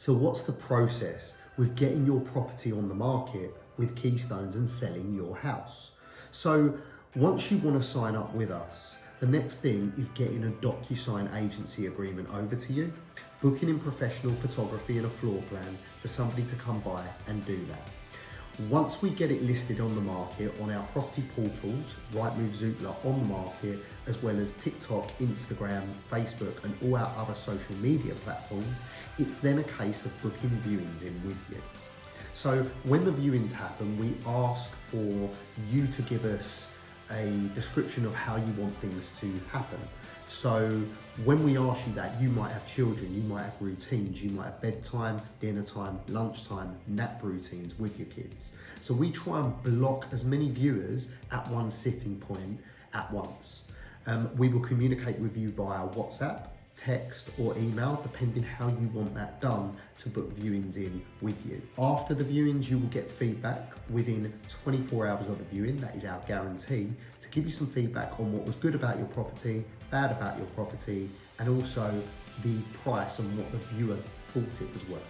So what's the process with getting your property on the market with Keystones and selling your house? So once you want to sign up with us, the next thing is getting a DocuSign agency agreement over to you, booking in professional photography and a floor plan for somebody to come by and do that. Once we get it listed on the market on our property portals, Rightmove, Zoopla on the market, as well as TikTok, Instagram, Facebook, and all our other social media platforms, it's then a case of booking viewings in with you. So when the viewings happen, we ask for you to give us a description of how you want things to happen. So when we ask you that, you might have children, you might have routines, you might have bedtime, dinner time, lunchtime, nap routines with your kids. So we try and block as many viewers at one sitting point at once. We will communicate with you via WhatsApp, text or email, depending how you want that done to book viewings in with you. After the viewings, you will get feedback within 24 hours of the viewing. That is our guarantee, to give you some feedback on what was good about your property, bad about your property, and also the price and what the viewer thought it was worth.